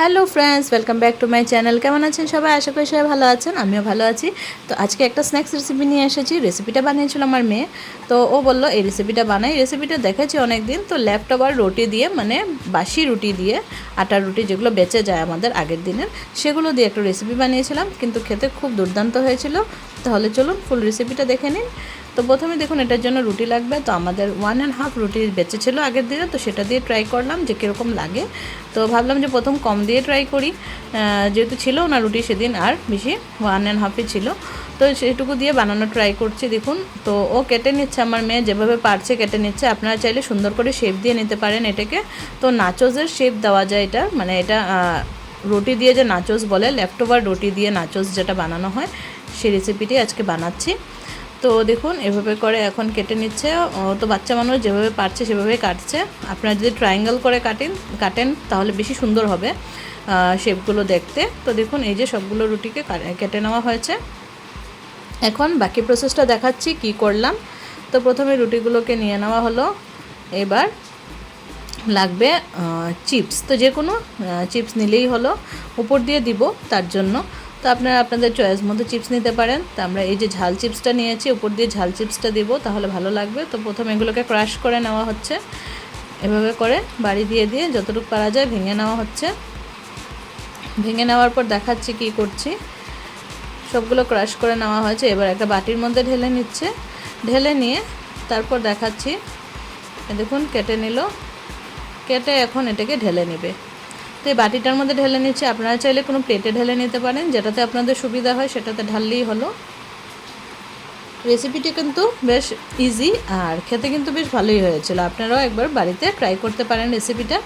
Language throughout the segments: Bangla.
Hello friends, welcome back to my channel. কেমন আছেন সবাই? আশা করি সবাই ভালো আছেন, আমিও ভালো আছি। তো আজকে একটা স্ন্যাক্স রেসিপি নিয়ে এসেছি। রেসিপিটা বানিয়েছিল আমার মেয়ে। তো ও বললো এই রেসিপিটা বানাই। রেসিপিটা দেখেছি অনেক দিন। তো লেফট ওভার রুটি দিয়ে, মানে বাসি রুটি দিয়ে, আটার রুটি যেগুলো বেঁচে যায় আমাদের আগের দিনের, সেগুলো দিয়ে একটা রেসিপি বানিয়েছিলাম, কিন্তু খেতে খুব দুর্দান্ত হয়েছিল। তাহলে চলুন ফুল রেসিপিটা দেখে নিন। তো প্রথমে দেখুন এটার জন্য রুটি লাগবে। তো আমাদের 1.5 রুটি বেঁচে ছিল আগের দিনে, তো সেটা দিয়ে ট্রাই করলাম যে কীরকম লাগে। তো ভাবলাম যে প্রথম কম দিয়ে ট্রাই করি, যেহেতু ছিল না রুটি সেদিন, আর বেশি 1.5ই ছিল। তো সেটুকু দিয়ে বানানো ট্রাই করছি। দেখুন তো ও কেটে নিচ্ছে, আমার মেয়ে যেভাবে পারছে কেটে নিচ্ছে। আপনারা চাইলে সুন্দর করে শেপ দিয়ে নিতে পারেন এটাকে। তো নাচোসের শেপ দেওয়া যায় এটা, মানে এটা রুটি দিয়ে যে নাচোস বলে, লেফট ওভার রুটি দিয়ে নাচোস যেটা বানানো হয়, সেই রেসিপিটি আজকে বানাচ্ছি। তো দেখুন এভাবে করে এখন কেটে নিচ্ছে। তো বাচ্চা মানুষ যেভাবে পারছে সেভাবে কাটছে। আপনারা যদি ট্রায়াঙ্গেল করে কাটেন তাহলে বেশি সুন্দর হবে শেপগুলো দেখতে। তো দেখুন এই যে সবগুলো রুটিকে কেটে নেওয়া হয়েছে। এখন বাকি প্রসেসটা দেখাচ্ছি কি করলাম। তো প্রথমে রুটিগুলোকে নিয়ে নেওয়া হলো। এবার লাগবে চিপস। তো যে কোনো চিপস নিলেই হলো, উপর দিয়ে দিব তার জন্য। তো আপনারা আপনাদের চয়েস মতো চিপস নিতে পারেন। তো আমরা এই যে ঝাল চিপসটা নিয়েছি, উপর দিয়ে ঝাল চিপসটা দিব, তাহলে ভালো লাগবে। তো প্রথমে এগুলোকে ক্রাশ করে নেওয়া হচ্ছে। এভাবে করে বাড়ি দিয়ে দিয়ে যতটুকু পারা যায় ভেঙে নেওয়া হচ্ছে। ভেঙে নেওয়ার পর দেখাচ্ছি কি করছি। সবগুলো ক্রাশ করে নেওয়া হয়েছে। এবার একটা বাটির মধ্যে ঢেলে নিচ্ছে। ঢেলে নিয়ে তারপর দেখাচ্ছি, দেখুন কেটে নিল। কেটে এখন এটাকে ঢেলে নেবে। তো এই বাটিটার মধ্যে ঢেলে নিচ্ছে। আপনারা চাইলে কোনো প্লেটে ঢেলে নিতে পারেন, যেটাতে আপনাদের সুবিধা হয় সেটাতে ঢাললেই হলো। রেসিপিটি কিন্তু বেশ ইজি, আর খেতে কিন্তু বেশ ভালোই হয়েছিল। আপনারাও একবার বাড়িতে ট্রাই করতে পারেন রেসিপিটা।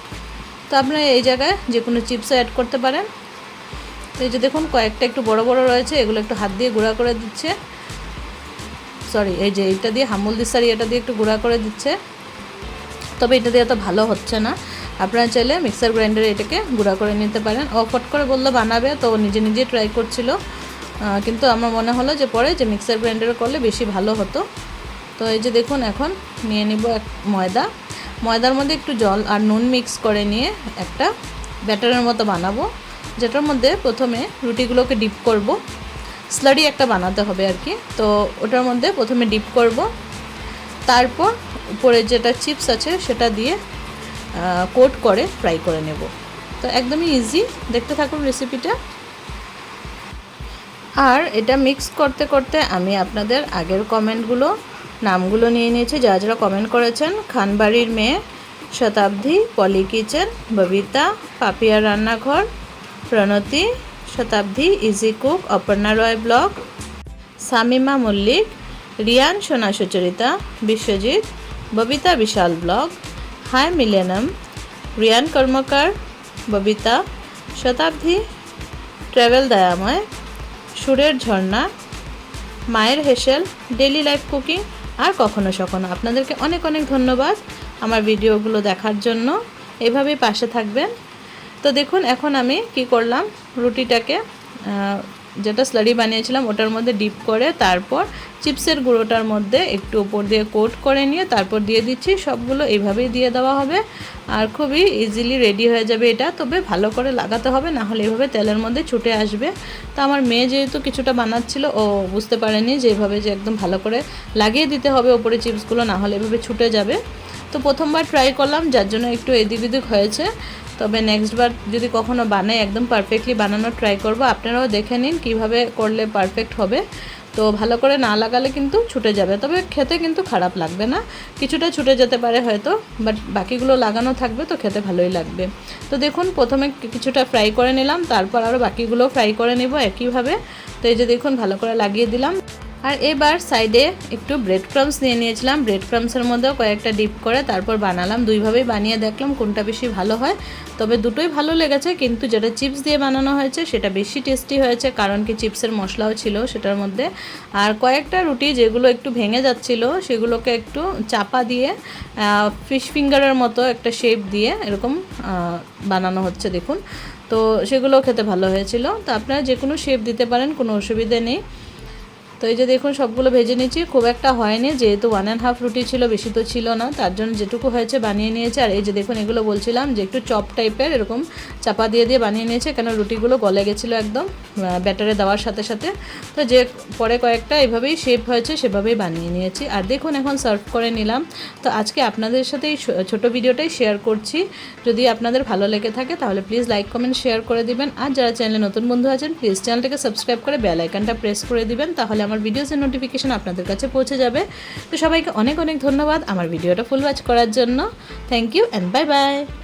তো আপনারা এই জায়গায় যে কোনো চিপসও অ্যাড করতে পারেন। তো এই যে দেখুন কয়েকটা একটু বড় বড় রয়েছে, এগুলো একটু হাত দিয়ে গুঁড়া করে দিচ্ছে। সরি, এই যে এটা দিয়ে হামুল দিশারি, এটা দিয়ে একটু গুঁড়া করে দিচ্ছে। তবে এটা দিয়ে এত ভালো হচ্ছে না। আপনারা চাইলে মিক্সার গ্রাইন্ডারে এটাকে গুঁড়া করে নিতে পারেন। ও ফট করে বললো বানাবে, তো নিজে নিজে ট্রাই করছিল, কিন্তু আমার মনে হলো যে পরে যে মিক্সার গ্রাইন্ডারে করলে বেশি ভালো হতো। তো এই যে দেখুন এখন নিয়ে নিব ময়দা। ময়দার মধ্যে একটু জল আর নুন মিক্স করে নিয়ে একটা ব্যাটারের মতো বানাবো, যেটার মধ্যে প্রথমে রুটিগুলোকে ডিপ করব। স্লারি একটা বানাতে হবে আর কি। তো ওটার মধ্যে প্রথমে ডিপ করব, তারপর উপরে যেটা চিপস আছে সেটা দিয়ে কোট করে ফ্রাই করে নেব। তো একদমই ইজি, দেখতে থাকুন রেসিপিটা। আর এটা মিক্স করতে করতে আমি আপনাদের আগের কমেন্টগুলো, নামগুলো নিয়ে নিয়েছি, যারা যারা কমেন্ট করেছেন। খানবাড়ির মেয়ে, শতাব্দী, পলি কিচেন, ববিতা, পাপিয়া রান্নাঘর, প্রণতি, শতাব্দী, ইজি কুক, অপর্ণা রয় ব্লগ, সামিমা মল্লিক, রিয়ান সোনা সুচরিতা, বিশ্বজিৎ, ববিতা বিশাল ব্লগ, হাই মিলেনম, রিয়ান কর্মকার, ববিতা, শতাব্দী, ট্রাভেল দয়াময়, সুরের ঝর্ণা, মায়ের হেসেল, ডেলি লাইফ কুকিং, আর কখনো সখনো। আপনাদেরকে অনেক অনেক ধন্যবাদ আমার ভিডিওগুলো দেখার জন্য। এভাবেই পাশে থাকবেন। তো দেখুন এখন আমি কি করলাম, রুটিটাকে যেটা স্লারি বানিয়েছিলাম ওটার মধ্যে ডিপ করে, তারপর চিপসের গুঁড়োটার মধ্যে একটু উপর দিয়ে কোট করে নিয়ে তারপর দিয়ে দিচ্ছি। সবগুলো এইভাবেই দিয়ে দেওয়া হবে, আর খুবই ইজিলি রেডি হয়ে যাবে এটা। তবে ভালো করে লাগাতে হবে, না হলে এভাবে তেলের মধ্যে ছুটে আসবে। তো আমার মেয়ে যেহেতু কিছুটা বানাচ্ছিল, ও বুঝতে পারেনি যে এভাবে যে একদম ভালো করে লাগিয়ে দিতে হবে ওপরে চিপসগুলো, না হলে এভাবে ছুটে যাবে। তো প্রথমবার ট্রাই করলাম, যার জন্য একটু এদিক ওদিক হয়েছে। তবে নেক্সটবার যদি কখনো বানাই একদম পারফেক্টলি বানানোর ট্রাই করব। আপনারাও দেখে নিন কিভাবে করলে পারফেক্ট হবে। তো ভালো করে না লাগালে কিন্তু ছুটে যাবে, তবে খেতে কিন্তু খারাপ লাগবে না। কিছুটা ছুটে যেতে পারে হয়তো, বাট বাকিগুলো লাগানো থাকবে, তো খেতে ভালোই লাগবে। তো দেখুন প্রথমে কিছুটা ফ্রাই করে নিলাম, তারপর আরও বাকিগুলো ফ্রাই করে নেব একইভাবে। তো এই যে দেখুন ভালো করে লাগিয়ে দিলাম। আর এবার সাইডে একটু ব্রেড ক্রাম্বস নিয়ে নিয়েছিলাম। ব্রেড ক্রাম্বসের মধ্যেও কয়েকটা ডিপ করে তারপর বানালাম। দুইভাবেই বানিয়ে দেখলাম কোনটা বেশি ভালো হয়। তবে দুটোই ভালো লেগেছে, কিন্তু যেটা চিপস দিয়ে বানানো হয়েছে সেটা বেশি টেস্টি হয়েছে, কারণ কি চিপসের মশলাও ছিল সেটার মধ্যে। আর কয়েকটা রুটি যেগুলো একটু ভেঙে যাচ্ছিলো সেগুলোকে একটু চাপা দিয়ে ফিশ ফিঙ্গারের মতো একটা শেপ দিয়ে এরকম বানানো হচ্ছে দেখুন। তো সেগুলো খেতে ভালো হয়েছিল। তো আপনারা যে কোনো শেপ দিতে পারেন, কোনো অসুবিধে নেই। তো এই যে দেখুন সবগুলো ভেজে নিয়েছি, খুব একটা হয়নি যেহেতু 1.5 রুটি ছিল, বেশি তো ছিল না, তার জন্য যেটুকু হয়েছে বানিয়ে নিয়েছি। আর এই যে দেখুন এগুলো বলছিলাম যে একটু চপ টাইপের এরকম চাপা দিয়ে বানিয়ে নিয়েছে, কেন রুটিগুলো গলে গেছিলো একদম ব্যাটারে দেওয়ার সাথে সাথে। তো যে পরে কয়েকটা এভাবেই শেপ হয়েছে সেভাবেই বানিয়ে নিয়েছি। আর দেখুন এখন সার্ভ করে নিলাম। তো আজকে আপনাদের সাথে এই ছোটো ভিডিওটাই শেয়ার করছি। যদি আপনাদের ভালো লেগে থাকে তাহলে প্লিজ লাইক কমেন্ট শেয়ার করে দিবেন। আর যারা চ্যানেলে নতুন বন্ধু আছেন প্লিজ চ্যানেলটাকে সাবস্ক্রাইব করে বেল আইকনটা প্রেস করে দিবেন, তাহলে আমার ভিডিওসের নোটিফিকেশন আপনাদের কাছে পৌঁছে যাবে। তো সবাইকে অনেক অনেক ধন্যবাদ আমার ভিডিওটা ফুল ওয়াচ করার জন্য। Thank you and bye by.